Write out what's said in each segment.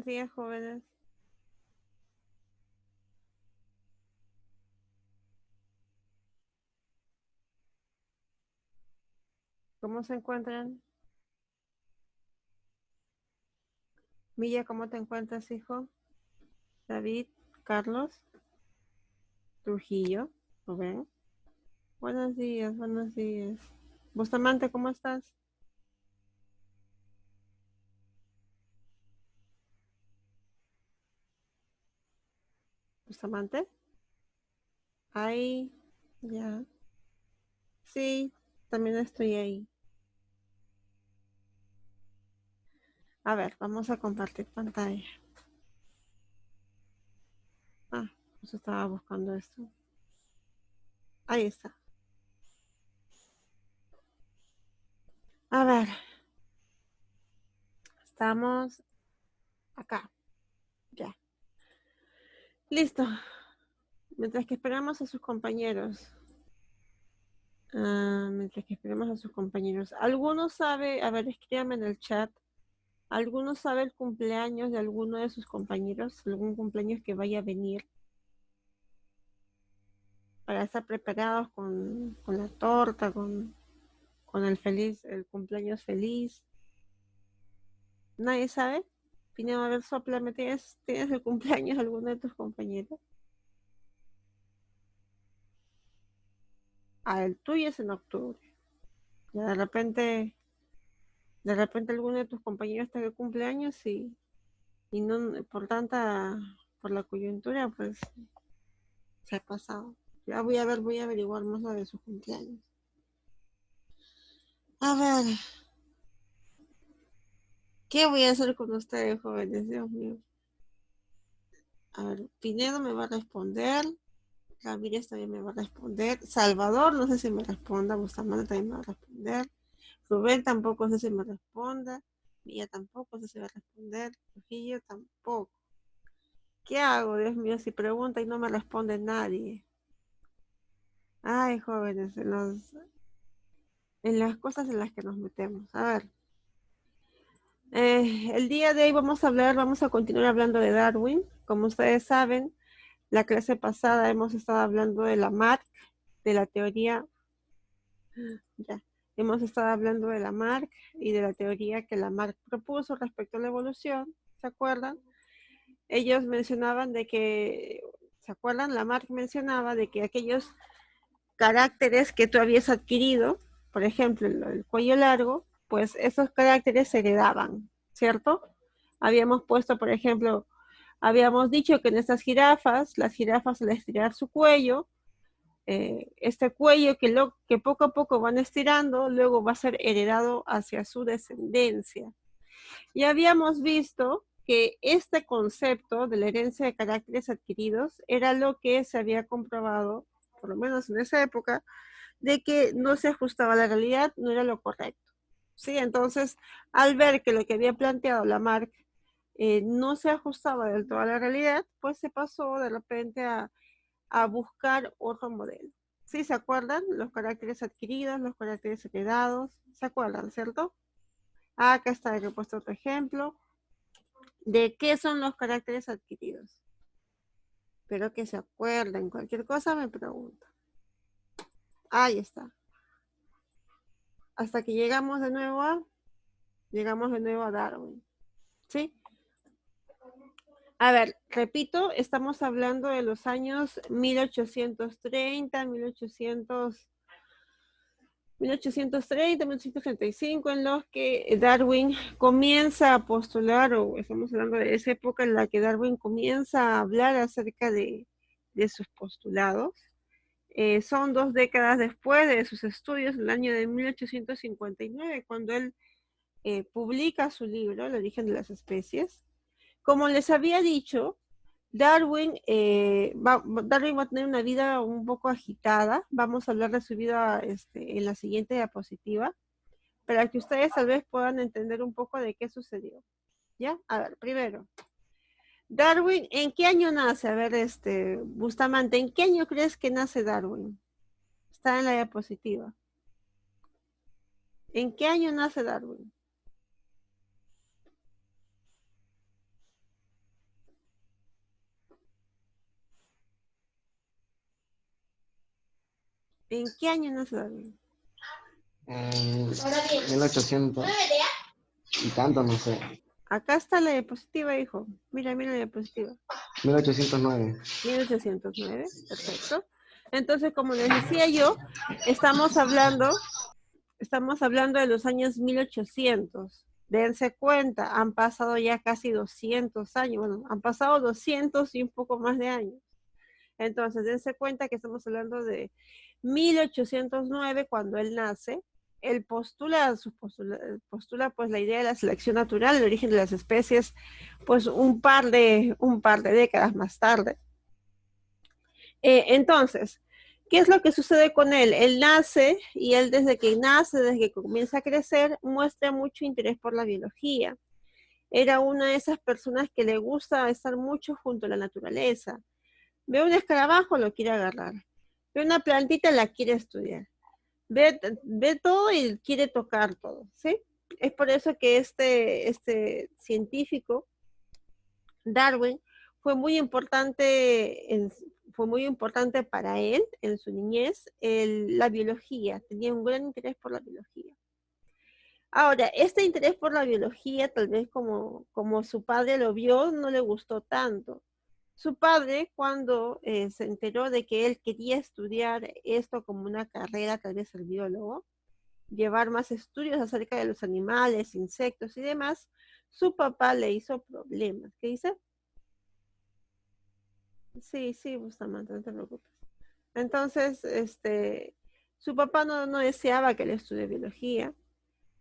Buenos días, jóvenes. ¿Cómo se encuentran? Milla, ¿cómo te encuentras, hijo? David, Carlos, Trujillo, Rubén. Buenos días, buenos días. Bustamante, ¿cómo estás? Bustamante. Ahí, ya. Sí, también estoy ahí. A ver, vamos a compartir pantalla. Ah, pues estaba buscando esto. Ahí está. A ver, estamos acá. Ya. Listo. Mientras que esperamos a sus compañeros. Mientras que esperemos a sus compañeros. ¿Alguno sabe, a ver, escríbame en el chat, ¿alguno sabe el cumpleaños de alguno de sus compañeros? ¿Algún cumpleaños que vaya a venir? Para estar preparados con la torta, con el cumpleaños feliz. ¿Nadie sabe? Pineo, a ver, soplame, ¿tienes el cumpleaños de alguno de tus compañeros? Ah, el tuyo es en octubre. Ya de repente alguno de tus compañeros está de cumpleaños y no por la coyuntura, pues se ha pasado. Ya voy a averiguar más sobre su cumpleaños. A ver, ¿qué voy a hacer con ustedes, jóvenes? Dios mío. A ver, Pinedo me va a responder. Ramírez también me va a responder. Salvador, no sé si me responda. Bustamante también me va a responder. Rubén tampoco sé si me responda. Mía tampoco sé si va a responder. Trujillo tampoco. ¿Qué hago, Dios mío, si pregunta y no me responde nadie? Ay, jóvenes, en las cosas en las que nos metemos. A ver, el día de hoy vamos a continuar hablando de Darwin. Como ustedes saben, la clase pasada hemos estado hablando de Lamarck, de la teoría, ya, hemos estado hablando de Lamarck y de la teoría que Lamarck propuso respecto a la evolución, ¿se acuerdan? Ellos mencionaban de que, ¿se acuerdan? Lamarck mencionaba de que aquellos caracteres que tú habías adquirido, por ejemplo, el cuello largo, pues esos caracteres se heredaban, ¿cierto? Habíamos puesto, por ejemplo, habíamos dicho que en estas jirafas, las jirafas al estirar su cuello, este cuello que poco a poco van estirando, luego va a ser heredado hacia su descendencia. Y habíamos visto que este concepto de la herencia de caracteres adquiridos era lo que se había comprobado, por lo menos en esa época, de que no se ajustaba a la realidad, no era lo correcto. ¿Sí? Entonces, al ver que lo que había planteado Lamarck no se ajustaba del todo a la realidad, pues se pasó de repente a buscar otro modelo. ¿Sí? ¿Se acuerdan? Los caracteres adquiridos, los caracteres heredados, ¿se acuerdan, cierto? Acá está, he puesto otro ejemplo de qué son los caracteres adquiridos. Espero que se acuerden, cualquier cosa me pregunta. Ahí está. Hasta que llegamos de nuevo a Darwin. ¿Sí? A ver, repito, estamos hablando de los años 1830, 1830, 1835, en los que Darwin comienza a postular, o estamos hablando de esa época en la que Darwin comienza a hablar acerca de sus postulados. Son 2 décadas después de sus estudios, en el año de 1859, cuando él publica su libro, El origen de las especies. Como les había dicho, Darwin va a tener una vida un poco agitada. Vamos a hablar de su vida en la siguiente diapositiva, para que ustedes tal vez puedan entender un poco de qué sucedió. ¿Ya? A ver, primero, Darwin, ¿en qué año nace? A ver, Bustamante, ¿en qué año crees que nace Darwin? Está en la diapositiva. ¿En qué año nace Darwin? ¿En qué año nace Darwin? En 1800 y tanto, no sé. Acá está la diapositiva, hijo. Mira, mira la diapositiva. 1809. 1809, perfecto. Entonces, como les decía yo, estamos hablando, estamos hablando de los años 1800. Dense cuenta, han pasado ya casi 200 años, bueno, han pasado 200 y un poco más de años. Entonces, dense cuenta que estamos hablando de 1809, cuando él nace. Él postula pues la idea de la selección natural, el origen de las especies, pues un par de décadas más tarde. Entonces, ¿qué es lo que sucede con él? Él nace y él desde que nace, desde que comienza a crecer, muestra mucho interés por la biología. Era una de esas personas que le gusta estar mucho junto a la naturaleza. Ve un escarabajo, lo quiere agarrar. Ve una plantita, la quiere estudiar. Ve todo y quiere tocar todo, ¿sí? Es por eso que este científico, Darwin, fue muy importante, fue muy importante para él en su niñez la biología. Tenía un gran interés por la biología. Ahora, este interés por la biología, tal vez como su padre lo vio, no le gustó tanto. Su padre, cuando se enteró de que él quería estudiar esto como una carrera, tal vez el biólogo, llevar más estudios acerca de los animales, insectos y demás, su papá le hizo problemas. ¿Qué dice? Sí, sí, Bustamante, no te preocupes. Entonces, su papá no deseaba que él estudie biología,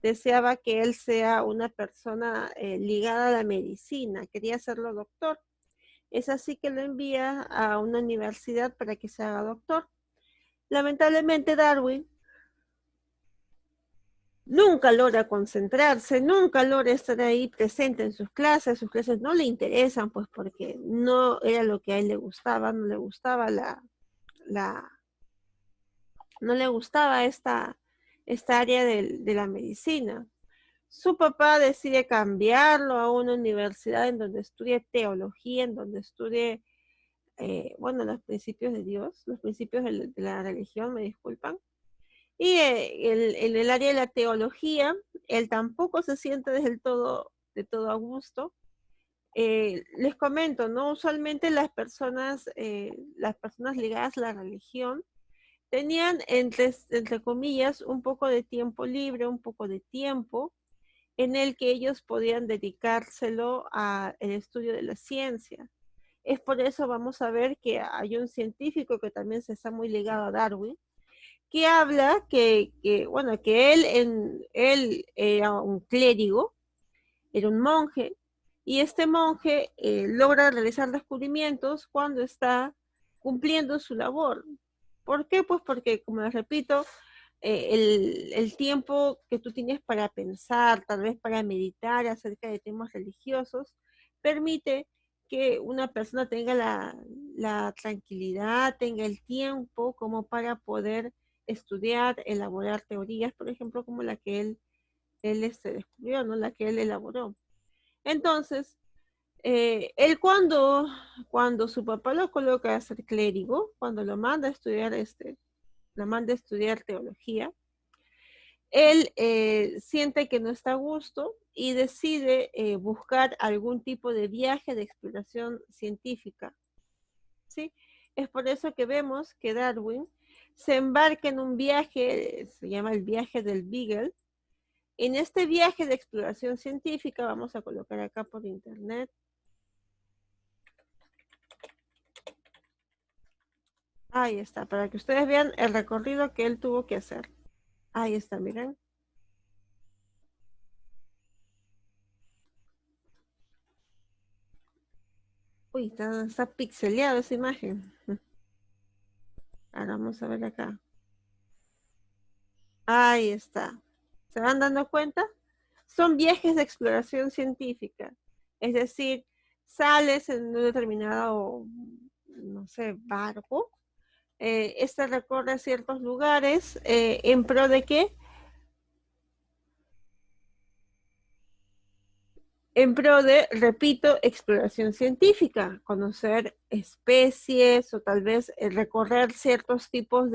deseaba que él sea una persona ligada a la medicina, quería hacerlo doctor. Es así que lo envía a una universidad para que se haga doctor. Lamentablemente Darwin nunca logra concentrarse, nunca logra estar ahí presente en sus clases no le interesan, pues porque no era lo que a él le gustaba, no le gustaba la no le gustaba esta área de la medicina. Su papá decide cambiarlo a una universidad en donde estudie teología, en donde estudie, bueno, los principios de Dios, los principios de la religión, me disculpan. Y en el área de la teología, él tampoco se siente de todo a gusto. Les comento, ¿no? Usualmente las personas ligadas a la religión tenían, entre comillas, un poco de tiempo libre, un poco de tiempo en el que ellos podían dedicárselo al estudio de la ciencia. Es por eso vamos a ver que hay un científico que también se está muy ligado a Darwin, que habla bueno, que él era un clérigo, era un monje, y este monje logra realizar descubrimientos cuando está cumpliendo su labor. ¿Por qué? Pues porque, como les repito, el tiempo que tú tienes para pensar, tal vez para meditar acerca de temas religiosos, permite que una persona tenga la tranquilidad, tenga el tiempo como para poder estudiar, elaborar teorías, por ejemplo, como la que él descubrió, ¿no? La que él elaboró. Entonces, él cuando su papá lo coloca a ser clérigo, cuando lo manda a estudiar lo manda a estudiar teología, él siente que no está a gusto y decide buscar algún tipo de viaje de exploración científica, ¿sí? Es por eso que vemos que Darwin se embarca en un viaje, se llama el viaje del Beagle. En este viaje de exploración científica, vamos a colocar acá por internet, ahí está, para que ustedes vean el recorrido que él tuvo que hacer. Ahí está, miren. Uy, está pixeleada esa imagen. Ahora vamos a ver acá. Ahí está. ¿Se van dando cuenta? Son viajes de exploración científica. Es decir, sales en un determinado, no sé, barco. Este recorre ciertos lugares en pro de qué? En pro de, repito, exploración científica, conocer especies o tal vez recorrer ciertos tipos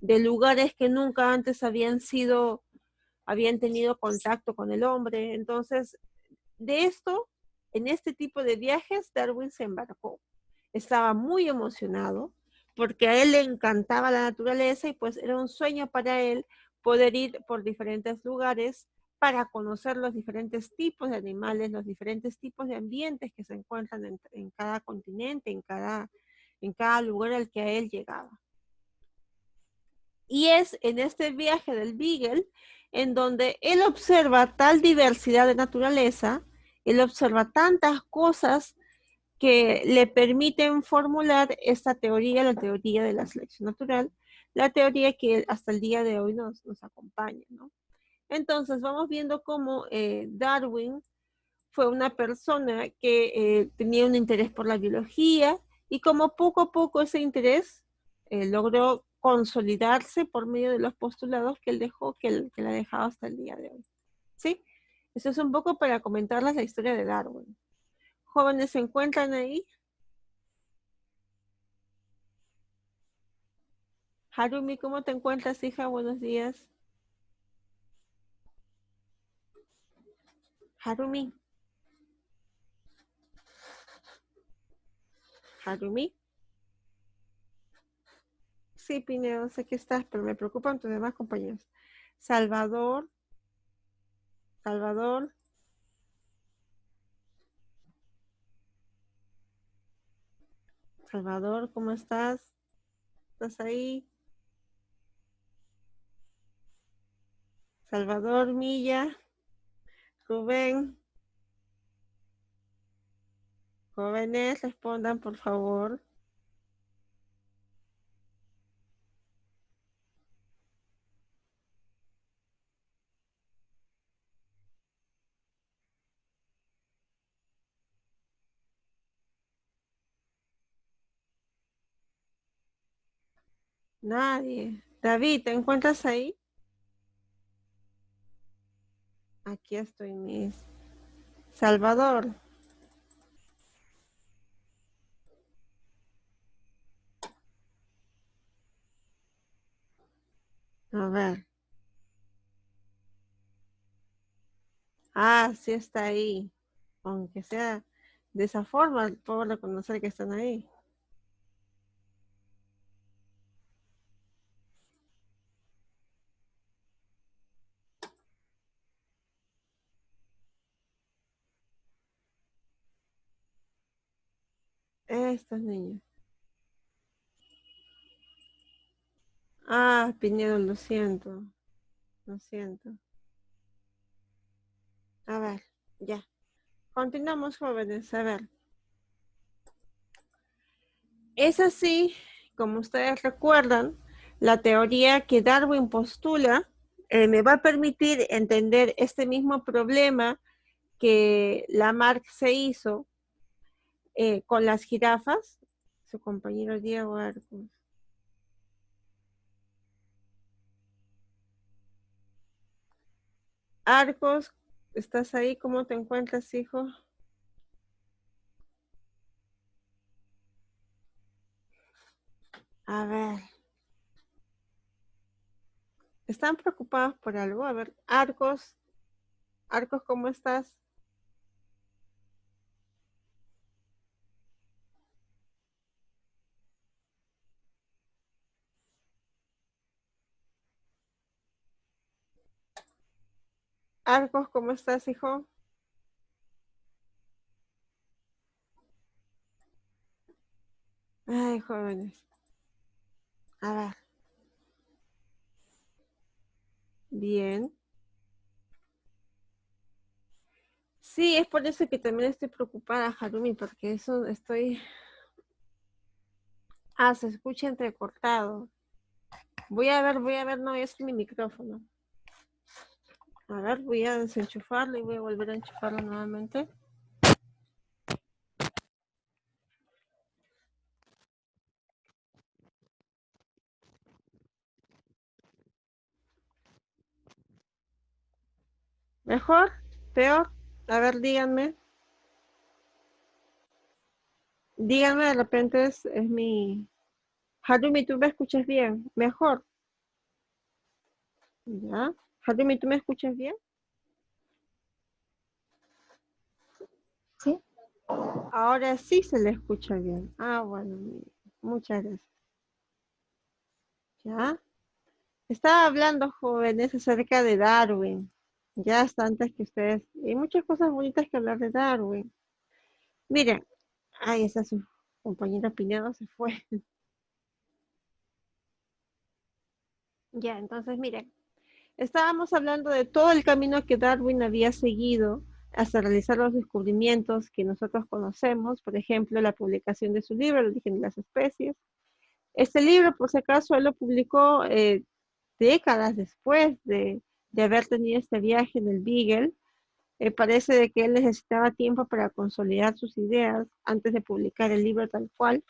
de lugares que nunca antes habían tenido contacto con el hombre. Entonces, de esto, en este tipo de viajes, Darwin se embarcó. Estaba muy emocionado porque a él le encantaba la naturaleza y pues era un sueño para él poder ir por diferentes lugares para conocer los diferentes tipos de animales, los diferentes tipos de ambientes que se encuentran en cada continente, en cada lugar al que a él llegaba. Y es en este viaje del Beagle en donde él observa tal diversidad de naturaleza, él observa tantas cosas que le permiten formular esta teoría, la teoría de la selección natural, la teoría que hasta el día de hoy nos acompaña, ¿no? Entonces vamos viendo cómo Darwin fue una persona que tenía un interés por la biología y como poco a poco ese interés logró consolidarse por medio de los postulados que él dejó, que la ha dejado hasta el día de hoy. ¿Sí? Eso es un poco para comentarles la historia de Darwin. Jóvenes, ¿se encuentran ahí? Harumi, ¿cómo te encuentras, hija? Buenos días. Harumi. Harumi. Sí, Pinedo, sé que estás, pero me preocupan tus demás compañeros. Salvador. Salvador. Salvador, ¿cómo estás? ¿Estás ahí? Salvador, Milla. Rubén. Jóvenes, respondan, por favor. Nadie. David, ¿te encuentras ahí? Aquí estoy, Miss. Salvador. A ver. Ah, sí está ahí. Aunque sea de esa forma, puedo reconocer que están ahí. Estos niños. Ah, Pinedo, lo siento. Lo siento. A ver, ya. Continuamos, jóvenes. A ver. Es así, como ustedes recuerdan, la teoría que Darwin postula me va a permitir entender este mismo problema que Lamarck se hizo con las jirafas, su compañero Diego Arcos. Arcos, ¿estás ahí? ¿Cómo te encuentras, hijo? A ver. ¿Están preocupados por algo? A ver, Arcos, ¿cómo estás? Arcos, ¿cómo estás, hijo? Ay, jóvenes. A ver. Bien. Sí, es por eso que también estoy preocupada, Harumi, porque eso estoy... Ah, se escucha entrecortado. Voy a ver, no, es mi micrófono. A ver, voy a desenchufarlo y voy a volver a enchufarlo nuevamente. ¿Mejor? ¿Peor? A ver, díganme. Díganme, de repente es mi... Harumi, ¿tú me escuchas bien? ¿Mejor? ¿Ya? Hatimi, ¿tú me escuchas bien? Sí. Ahora sí se le escucha bien. Ah, bueno, muchas gracias. ¿Ya? Estaba hablando, jóvenes, acerca de Darwin. Ya hasta antes que ustedes. Hay muchas cosas bonitas que hablar de Darwin. Miren, ahí está su compañero Pinedo, se fue. Ya, entonces, miren. Estábamos hablando de todo el camino que Darwin había seguido hasta realizar los descubrimientos que nosotros conocemos, por ejemplo, la publicación de su libro, El origen de las especies. Este libro, por si acaso, él lo publicó décadas después de haber tenido este viaje en el Beagle. Parece de que él necesitaba tiempo para consolidar sus ideas antes de publicar el libro tal cual.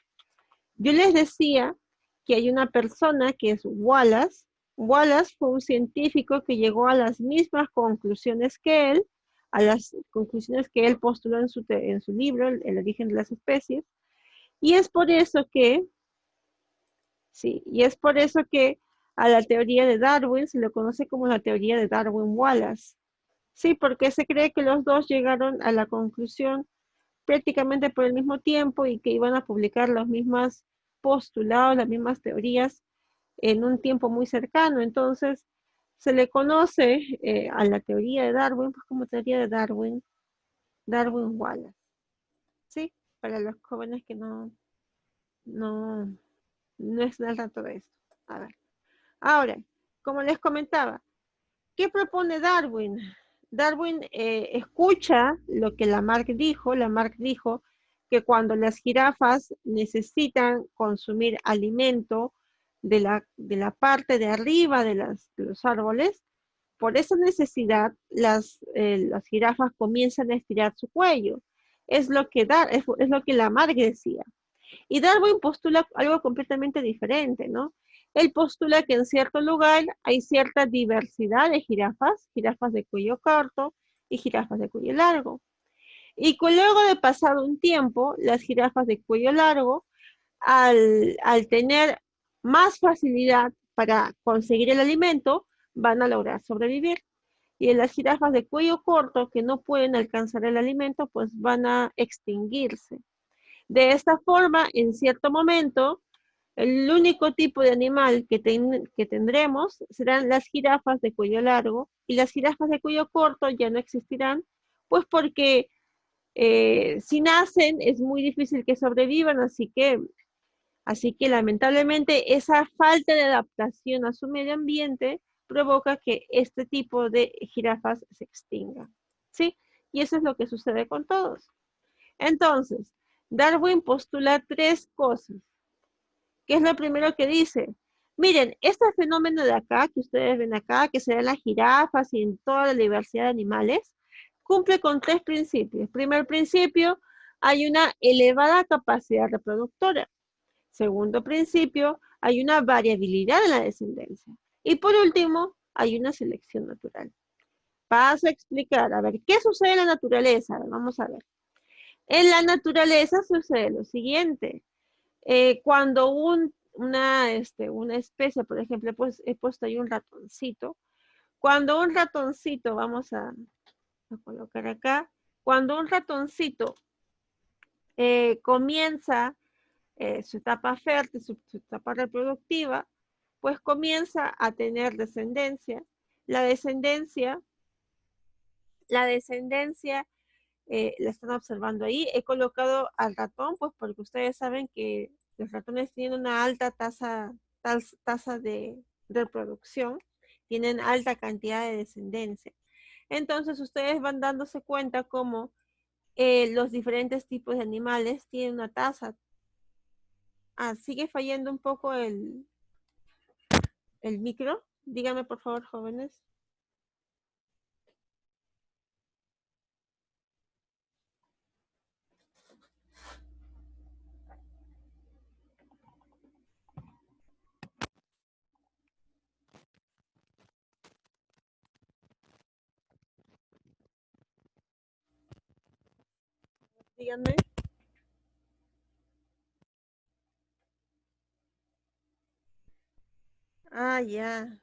Yo les decía que hay una persona que es Wallace. Wallace fue un científico que llegó a las mismas conclusiones que él, a las conclusiones que él postuló en su libro, El origen de las especies. Y es por eso que, sí, y es por eso que a la teoría de Darwin se le conoce como la teoría de Darwin-Wallace. Sí, porque se cree que los dos llegaron a la conclusión prácticamente por el mismo tiempo y que iban a publicar los mismos postulados, las mismas teorías en un tiempo muy cercano. Entonces, se le conoce a la teoría de Darwin pues, como teoría de Darwin, Darwin-Wallace. ¿Sí? Para los jóvenes que no, no es al tanto de esto. A ver. Ahora, como les comentaba, ¿qué propone Darwin? Darwin escucha lo que Lamarck dijo. Lamarck dijo que cuando las jirafas necesitan consumir alimento de la parte de arriba de los árboles, por esa necesidad las jirafas comienzan a estirar su cuello. Es lo que Lamarck decía. Y Darwin postula algo completamente diferente, ¿no? Él postula que en cierto lugar hay cierta diversidad de jirafas, jirafas de cuello corto y jirafas de cuello largo. Y que luego de pasado un tiempo, las jirafas de cuello largo, al tener más facilidad para conseguir el alimento, van a lograr sobrevivir. Y en las jirafas de cuello corto que no pueden alcanzar el alimento, pues van a extinguirse. De esta forma, en cierto momento, el único tipo de animal que tendremos serán las jirafas de cuello largo y las jirafas de cuello corto ya no existirán, pues porque si nacen es muy difícil que sobrevivan, así que lamentablemente esa falta de adaptación a su medio ambiente provoca que este tipo de jirafas se extingan, ¿sí? Y eso es lo que sucede con todos. Entonces, Darwin postula tres cosas. ¿Qué es lo primero que dice? Miren, este fenómeno de acá, que ustedes ven acá, que se ven las jirafas y en toda la diversidad de animales, cumple con tres principios. Primer principio, hay una elevada capacidad reproductora. Segundo principio, hay una variabilidad en la descendencia. Y por último, hay una selección natural. Paso a explicar, a ver, ¿qué sucede en la naturaleza? A ver, vamos a ver. En la naturaleza sucede lo siguiente. Cuando una especie, por ejemplo, pues he puesto ahí un ratoncito. Cuando un ratoncito, vamos a colocar acá, cuando un ratoncito comienza su etapa fértil, su etapa reproductiva, pues comienza a tener descendencia. La descendencia, la descendencia la están observando ahí. He colocado al ratón, pues porque ustedes saben que los ratones tienen una alta tasa de reproducción, tienen alta cantidad de descendencia. Entonces ustedes van dándose cuenta cómo los diferentes tipos de animales tienen una tasa. Ah, sigue fallando un poco el micro. Díganme por favor, jóvenes. Díganme. Ah, ya,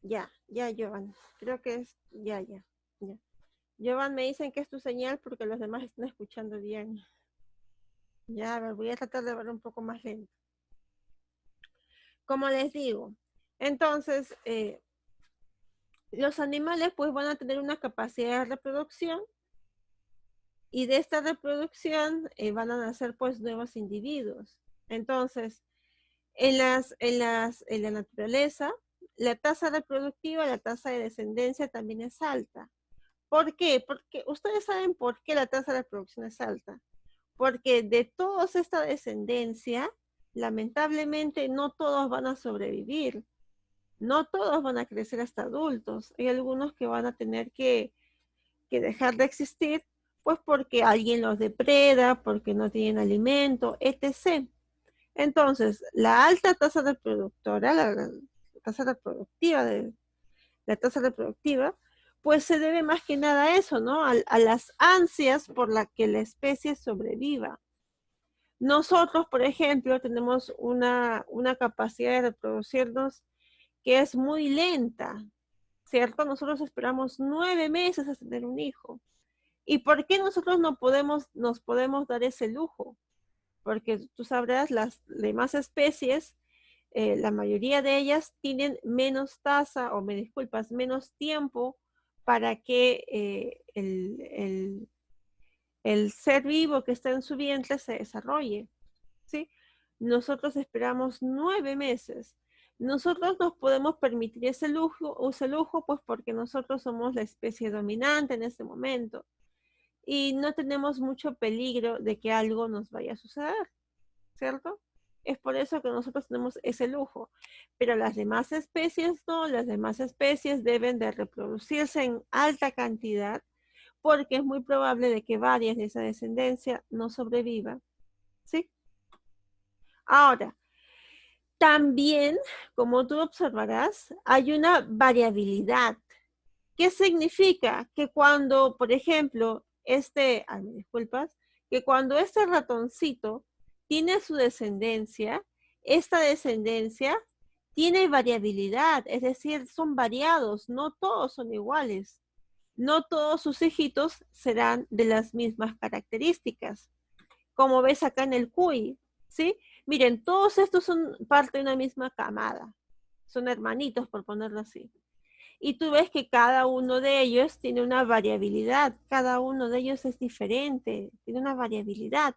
ya. Ya, Jovan. Creo que es, ya. Jovan, me dicen que es tu señal porque los demás están escuchando bien. Ya, a ver, voy a tratar de ver un poco más lento. Como les digo, entonces, los animales pues van a tener una capacidad de reproducción y de esta reproducción van a nacer pues nuevos individuos. Entonces, en la naturaleza, la tasa reproductiva, la tasa de descendencia también es alta. ¿Por qué? Porque ustedes saben por qué la tasa de reproducción es alta. Porque de toda esta descendencia, lamentablemente no todos van a sobrevivir. No todos van a crecer hasta adultos. Hay algunos que van a tener que dejar de existir, pues porque alguien los depreda, porque no tienen alimento, etc. Entonces, la alta tasa reproductora, la tasa reproductiva la tasa reproductiva, pues se debe más que nada a eso, ¿no? A las ansias por la que la especie sobreviva. Nosotros, por ejemplo, tenemos una capacidad de reproducirnos que es muy lenta, ¿cierto? Nosotros esperamos 9 meses a tener un hijo. ¿Y por qué nosotros no nos podemos dar ese lujo? Porque tú sabrás, las demás especies, la mayoría de ellas tienen menos tasa, o me disculpas, menos tiempo para que el ser vivo que está en su vientre se desarrolle, ¿sí? Nosotros esperamos 9 meses. Nosotros nos podemos permitir ese lujo pues porque nosotros somos la especie dominante en este momento y no tenemos mucho peligro de que algo nos vaya a suceder, ¿cierto? Es por eso que nosotros tenemos ese lujo. Pero las demás especies no, las demás especies deben de reproducirse en alta cantidad porque es muy probable de que varias de esa descendencia no sobrevivan, ¿sí? Ahora, también, como tú observarás, hay una variabilidad. ¿Qué significa? Que cuando, por ejemplo, me disculpas, que cuando este ratoncito tiene su descendencia, esta descendencia tiene variabilidad, es decir, son variados, no todos son iguales. No todos sus hijitos serán de las mismas características, como ves acá en el cuy, ¿sí? Miren, todos estos son parte de una misma camada, son hermanitos, por ponerlo así. Y tú ves que cada uno de ellos tiene una variabilidad, cada uno de ellos es diferente, tiene una variabilidad.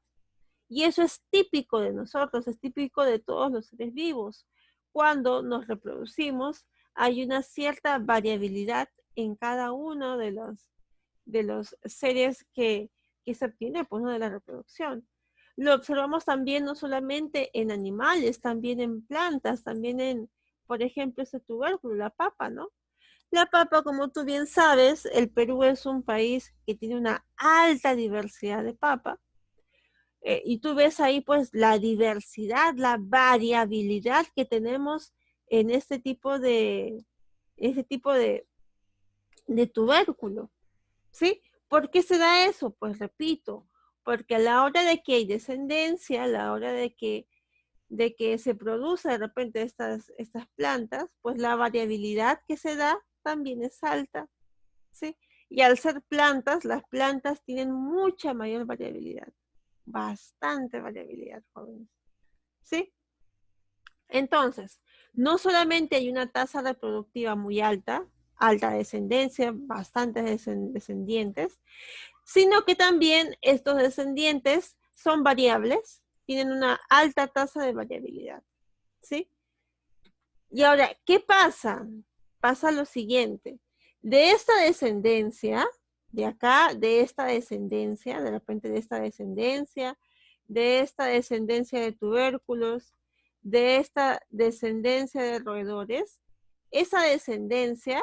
Y eso es típico de nosotros, es típico de todos los seres vivos. Cuando nos reproducimos, hay una cierta variabilidad en cada uno de los seres que se obtiene pues, ¿no? de la reproducción. Lo observamos también no solamente en animales, también en plantas, también en, por ejemplo, ese tubérculo, la papa, ¿no? La papa, como tú bien sabes, el Perú es un país que tiene una alta diversidad de papa. Y tú ves ahí pues la diversidad, la variabilidad que tenemos en este tipo de tubérculo, ¿sí? ¿Por qué se da eso? Pues repito, porque a la hora de que hay descendencia, a la hora de que se produce de repente estas plantas, pues la variabilidad que se da también es alta, ¿sí? Y al ser plantas, las plantas tienen mucha mayor variabilidad, bastante variabilidad, jóvenes, ¿sí? Entonces, no solamente hay una tasa reproductiva muy alta, alta descendencia, bastantes descendientes, sino que también estos descendientes son variables, tienen una alta tasa de variabilidad, ¿sí? Y ahora, ¿qué pasa? Pasa lo siguiente. De esta descendencia, de acá, de esta descendencia, de repente de esta descendencia de tubérculos, de esta descendencia de roedores, esa descendencia,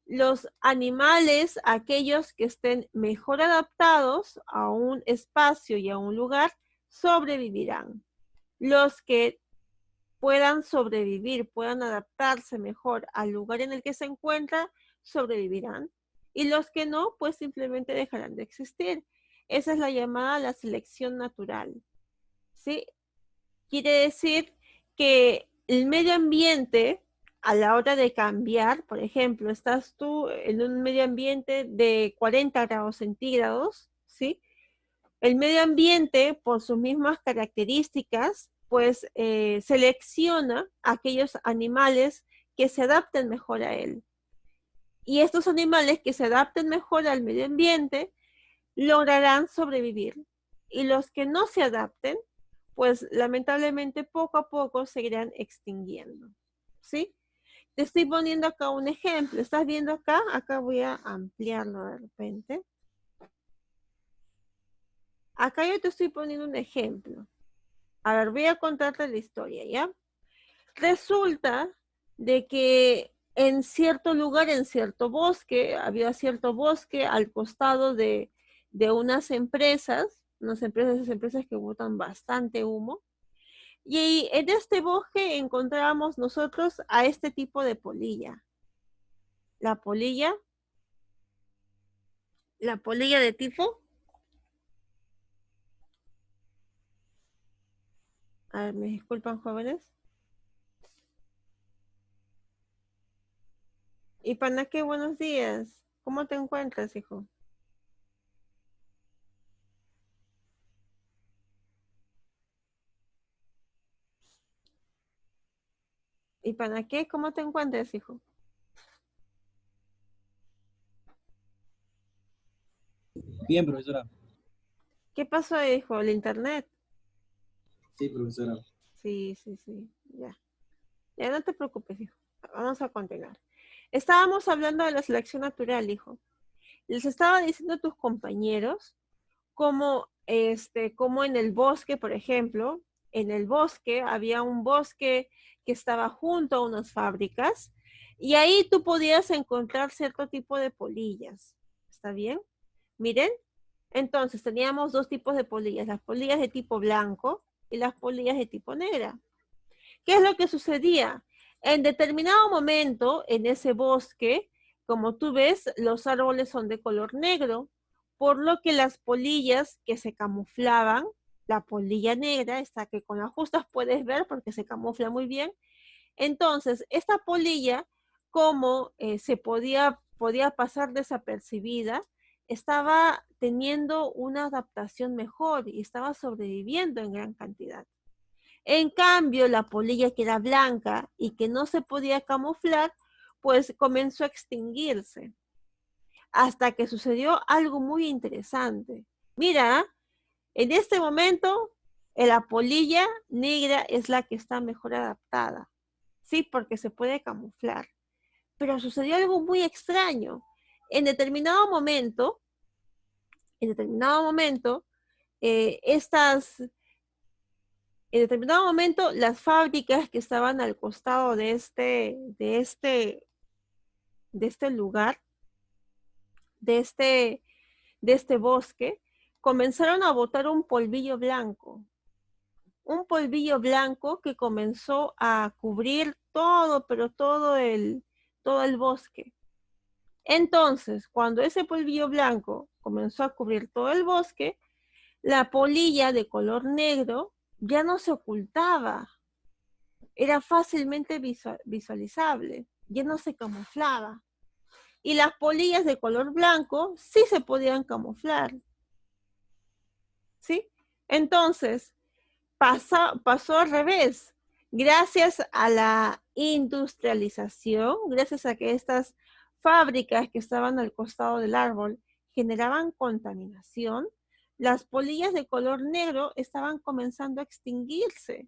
los animales, aquellos que estén mejor adaptados a un espacio y a un lugar, sobrevivirán. Los que puedan sobrevivir, puedan adaptarse mejor al lugar en el que se encuentran, sobrevivirán. Y los que no, pues simplemente dejarán de existir. Esa es la llamada la selección natural. ¿Sí? Quiere decir que el medio ambiente a la hora de cambiar, por ejemplo, estás tú en un medio ambiente de 40 grados centígrados, ¿sí? El medio ambiente, por sus mismas características, pues selecciona aquellos animales que se adapten mejor a él. Y estos animales que se adapten mejor al medio ambiente lograrán sobrevivir. Y los que no se adapten, pues lamentablemente poco a poco se irán extinguiendo. ¿Sí? Te estoy poniendo acá un ejemplo. ¿Estás viendo acá? Acá voy a ampliarlo de repente. Acá yo te estoy poniendo un ejemplo. A ver, voy a contarte la historia, ¿ya? Resulta de que en cierto lugar, en cierto bosque, había cierto bosque al costado de unas empresas que botan bastante humo. Y en este bosque encontrábamos nosotros a este tipo de polilla. La polilla de tifo. A ver, me disculpan, jóvenes. Y Panaque, buenos días. ¿Cómo te encuentras, hijo? ¿Y Panaque, cómo te encuentras, hijo? Bien, profesora. ¿Qué pasó, hijo? ¿El internet? Sí, profesora. Sí, ya. Ya no te preocupes, hijo. Vamos a continuar. Estábamos hablando de la selección natural, hijo. Les estaba diciendo a tus compañeros como en el bosque, por ejemplo, en el bosque había un bosque que estaba junto a unas fábricas y ahí tú podías encontrar cierto tipo de polillas. ¿Está bien? Miren, entonces teníamos dos tipos de polillas, las polillas de tipo blanco y las polillas de tipo negra. ¿Qué es lo que sucedía? En determinado momento, en ese bosque, como tú ves, los árboles son de color negro, por lo que las polillas que se camuflaban, la polilla negra, esta que con las justas puedes ver porque se camufla muy bien, entonces esta polilla, como podía pasar desapercibida, estaba teniendo una adaptación mejor y estaba sobreviviendo en gran cantidad. En cambio, la polilla que era blanca y que no se podía camuflar, pues comenzó a extinguirse. Hasta que sucedió algo muy interesante. Mira, en este momento, la polilla negra es la que está mejor adaptada. Sí, porque se puede camuflar. Pero sucedió algo muy extraño. En determinado momento, eh, estas en determinado momento, las fábricas que estaban al costado de este lugar, de este, de este bosque, comenzaron a botar un polvillo blanco que comenzó a cubrir todo, pero todo el bosque. Entonces, cuando ese polvillo blanco comenzó a cubrir todo el bosque, la polilla de color negro ya no se ocultaba, era fácilmente visualizable, ya no se camuflaba. Y las polillas de color blanco sí se podían camuflar. ¿Sí? Entonces, pasó al revés. Gracias a la industrialización, gracias a que estas fábricas que estaban al costado del árbol generaban contaminación, las polillas de color negro estaban comenzando a extinguirse,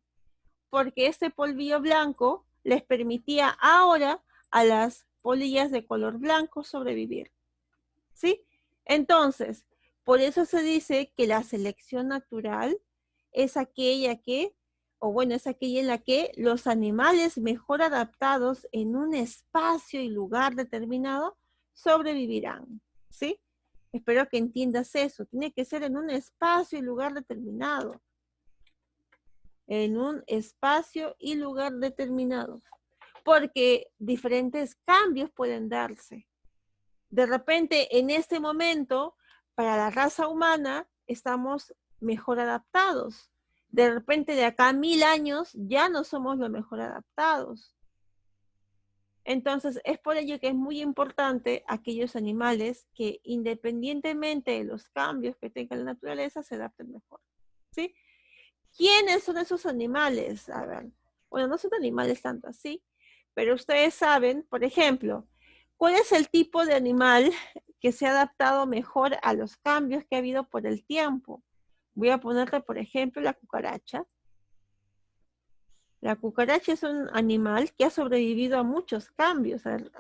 porque este polvillo blanco les permitía ahora a las polillas de color blanco sobrevivir. ¿Sí? Entonces, por eso se dice que la selección natural es aquella es aquella en la que los animales mejor adaptados en un espacio y lugar determinado sobrevivirán. ¿Sí? Espero que entiendas eso. Tiene que ser en un espacio y lugar determinado. En un espacio y lugar determinado, porque diferentes cambios pueden darse. De repente, en este momento, para la raza humana, estamos mejor adaptados. De repente, de acá a 1000 años, ya no somos los mejor adaptados. Entonces, es por ello que es muy importante aquellos animales que independientemente de los cambios que tenga la naturaleza, se adapten mejor, ¿sí? ¿Quiénes son esos animales? A ver, bueno, no son animales tanto así, pero ustedes saben, por ejemplo, ¿cuál es el tipo de animal que se ha adaptado mejor a los cambios que ha habido por el tiempo? Voy a ponerle, por ejemplo, la cucaracha. La cucaracha es un animal que ha sobrevivido a muchos cambios del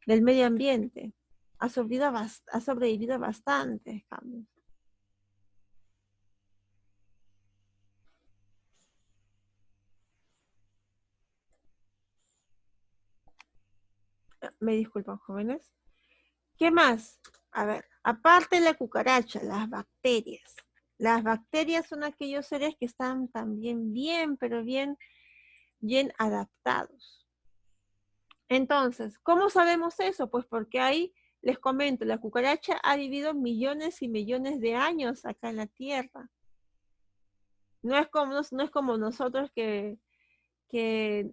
medio ambiente. Ha sobrevivido a bastantes cambios. Me disculpan, jóvenes. ¿Qué más? A ver, aparte de la cucaracha, las bacterias. Las bacterias son aquellos seres que están también bien, pero bien adaptados. Entonces, ¿cómo sabemos eso? Pues porque ahí, les comento, la cucaracha ha vivido millones y millones de años acá en la Tierra. No es como nosotros que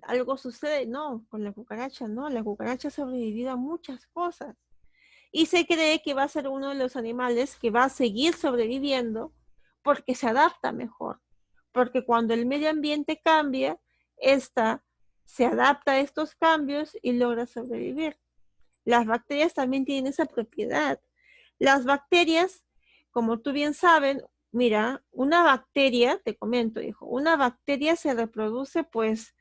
algo sucede, no, con la cucaracha no, la cucaracha ha sobrevivido a muchas cosas. Y se cree que va a ser uno de los animales que va a seguir sobreviviendo porque se adapta mejor. Porque cuando el medio ambiente cambia, esta se adapta a estos cambios y logra sobrevivir. Las bacterias también tienen esa propiedad. Las bacterias, como tú bien sabes, mira, una bacteria, te comento, hijo, una bacteria se reproduce pues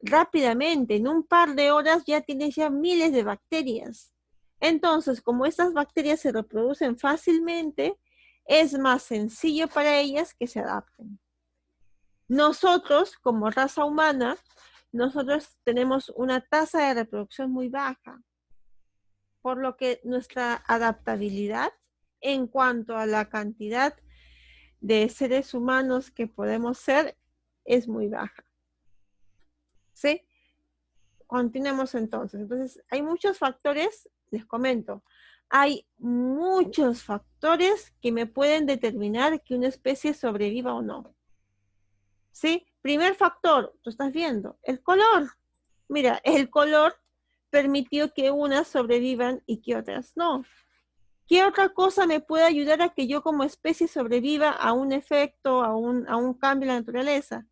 rápidamente. En un par de horas ya tienes ya miles de bacterias. Entonces, como estas bacterias se reproducen fácilmente, es más sencillo para ellas que se adapten. Nosotros, como raza humana, nosotros tenemos una tasa de reproducción muy baja, por lo que nuestra adaptabilidad en cuanto a la cantidad de seres humanos que podemos ser es muy baja. ¿Sí? Continuemos entonces. Entonces, hay muchos factores, les comento, hay muchos factores que me pueden determinar que una especie sobreviva o no. ¿Sí? Primer factor, tú estás viendo, el color. Mira, el color permitió que unas sobrevivan y que otras no. ¿Qué otra cosa me puede ayudar a que yo como especie sobreviva a un efecto, a un cambio en la naturaleza?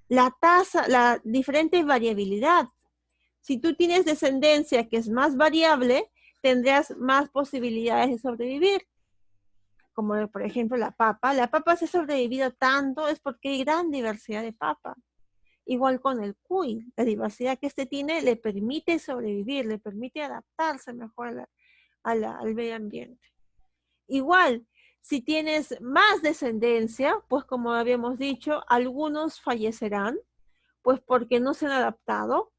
La tasa, la diferente variabilidad. Si tú tienes descendencia que es más variable, tendrás más posibilidades de sobrevivir. Como por ejemplo la papa. La papa se ha sobrevivido tanto es porque hay gran diversidad de papa. Igual con el cuy. La diversidad que este tiene le permite sobrevivir, le permite adaptarse mejor al medio ambiente. Igual, si tienes más descendencia, pues como habíamos dicho, algunos fallecerán, pues porque no se han adaptado,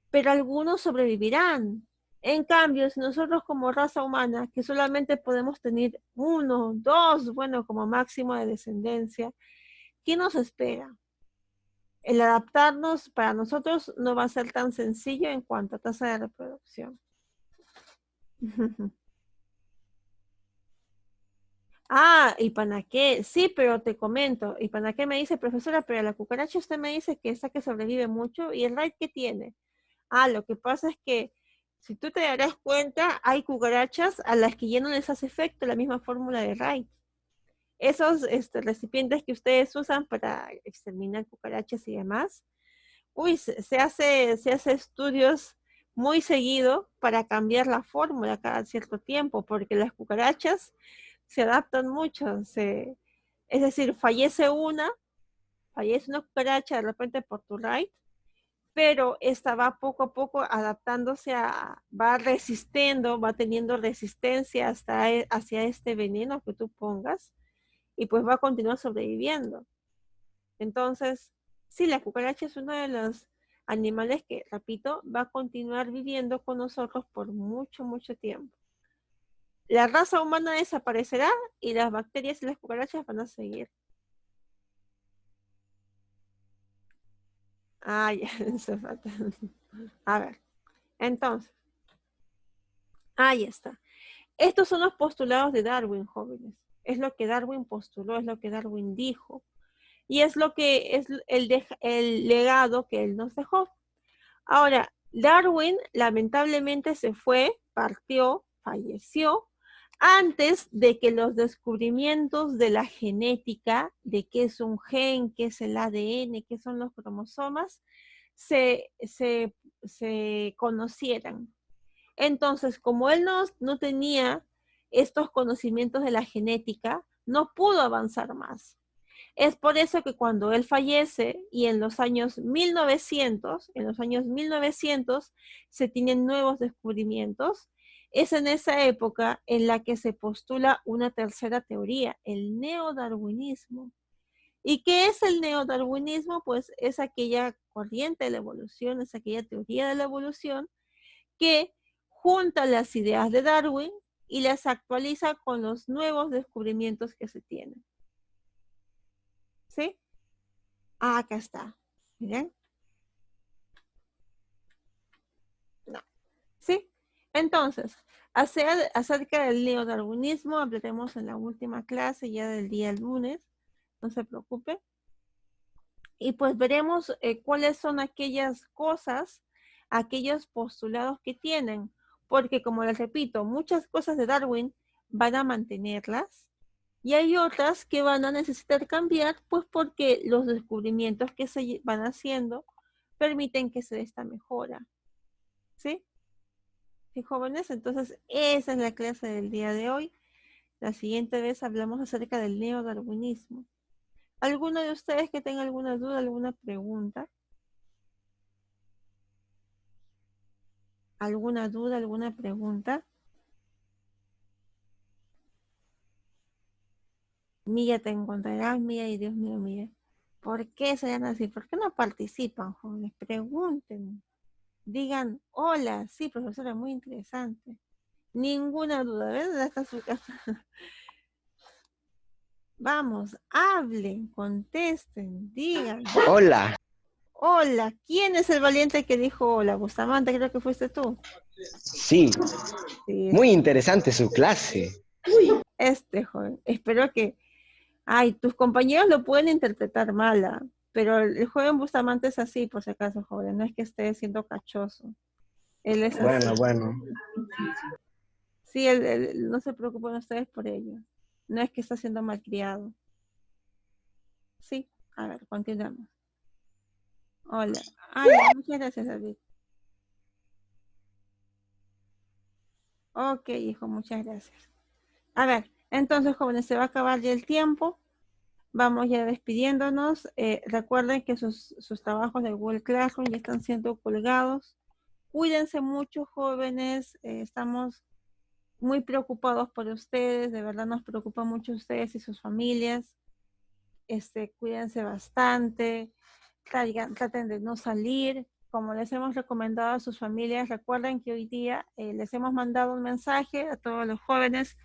pero algunos sobrevivirán. En cambio, si nosotros como raza humana, que solamente podemos tener 1, 2, bueno, como máximo de descendencia, ¿qué nos espera? El adaptarnos para nosotros no va a ser tan sencillo en cuanto a tasa de reproducción. Ah, Ipanaqué, sí, pero te comento, Ipanaqué me dice, profesora, pero la cucaracha usted me dice que esa que sobrevive mucho, ¿y el raid qué tiene? Ah, lo que pasa es que, si tú te darás cuenta, hay cucarachas a las que ya no les hace efecto la misma fórmula de raid. Esos recipientes que ustedes usan para exterminar cucarachas y demás, uy, se hace estudios muy seguido para cambiar la fórmula cada cierto tiempo, porque las cucarachas se adaptan mucho, es decir, fallece una cucaracha de repente por tu raid, pero esta va poco a poco adaptándose va resistiendo, va teniendo resistencia hacia este veneno que tú pongas, y pues va a continuar sobreviviendo. Entonces, sí, la cucaracha es uno de los animales que, repito, va a continuar viviendo con nosotros por mucho, mucho tiempo. La raza humana desaparecerá y las bacterias y las cucarachas van a seguir. Ah, ya, eso falta. A ver, entonces, ahí está. Estos son los postulados de Darwin, jóvenes. Es lo que Darwin postuló, es lo que Darwin dijo. Y es lo que es el legado que él nos dejó. Ahora, Darwin lamentablemente se fue, partió, falleció, antes de que los descubrimientos de la genética, de qué es un gen, qué es el ADN, qué son los cromosomas, se conocieran. Entonces, como él no tenía estos conocimientos de la genética, no pudo avanzar más. Es por eso que cuando él fallece y en los años 1900, se tienen nuevos descubrimientos, es en esa época en la que se postula una tercera teoría, el neodarwinismo. ¿Y qué es el neodarwinismo? Pues es aquella corriente de la evolución, es aquella teoría de la evolución que junta las ideas de Darwin y las actualiza con los nuevos descubrimientos que se tienen. ¿Sí? Ah, acá está. ¿Miren? No. ¿Sí? Entonces, acerca del neodarwinismo hablaremos en la última clase ya del día lunes. No se preocupe. Y pues veremos cuáles son aquellas cosas, aquellos postulados que tienen. Porque como les repito, muchas cosas de Darwin van a mantenerlas y hay otras que van a necesitar cambiar, pues porque los descubrimientos que se van haciendo permiten que se dé esta mejora. ¿Sí? ¿Sí, jóvenes? Entonces, esa es la clase del día de hoy. La siguiente vez hablamos acerca del neodarwinismo. ¿Alguno de ustedes que tenga alguna duda, alguna pregunta? ¿Alguna duda, alguna pregunta? Mía, te encontrarás, Mía, y Dios mío, Mía. ¿Por qué serían así? ¿Por qué no participan, jóvenes? Pregunten. Digan, hola, sí, profesora, muy interesante. Ninguna duda, ¿ves? ¿Dónde está su casa? Vamos, hablen, contesten, digan. Hola. Hola, ¿quién es el valiente que dijo hola? Bustamante, creo que fuiste tú. Sí, Sí, muy interesante su clase. este joven. Espero que... Ay, tus compañeros lo pueden interpretar mala, pero el joven Bustamante es así, por si acaso, joven. No es que esté siendo cachoso. Él es así. Bueno. Sí, no se preocupen ustedes por ello. No es que está siendo malcriado. Sí, a ver, continuamos. Hola. Ay, muchas gracias, David. Ok, hijo, muchas gracias. A ver, entonces, jóvenes, se va a acabar ya el tiempo. Vamos ya despidiéndonos. Recuerden que sus trabajos de Google Classroom ya están siendo colgados. Cuídense mucho, jóvenes. Estamos muy preocupados por ustedes. De verdad nos preocupa mucho ustedes y sus familias. Cuídense bastante. Traten de no salir. Como les hemos recomendado a sus familias, recuerden que hoy día les hemos mandado un mensaje a todos los jóvenes.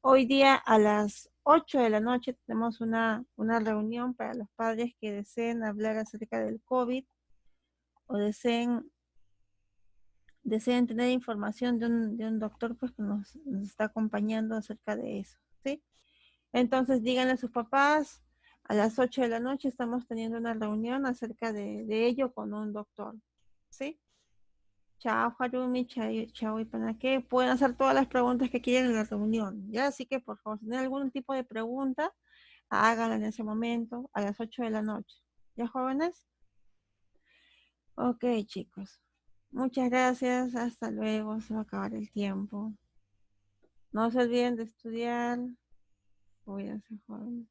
Hoy día a las 8 de la noche tenemos una reunión para los padres que deseen hablar acerca del COVID o deseen tener información de un doctor pues, que nos está acompañando acerca de eso, ¿sí? Entonces díganle a sus papás, a las 8 de la noche estamos teniendo una reunión acerca de ello con un doctor, ¿sí? Chao, Harumi, chao, Ipanaque. Pueden hacer todas las preguntas que quieran en la reunión, ¿ya? Así que, por favor, si tienen algún tipo de pregunta, háganla en ese momento, a las 8 de la noche. ¿Ya, jóvenes? Ok, chicos. Muchas gracias. Hasta luego. Se va a acabar el tiempo. No se olviden de estudiar. Cuídense, jóvenes.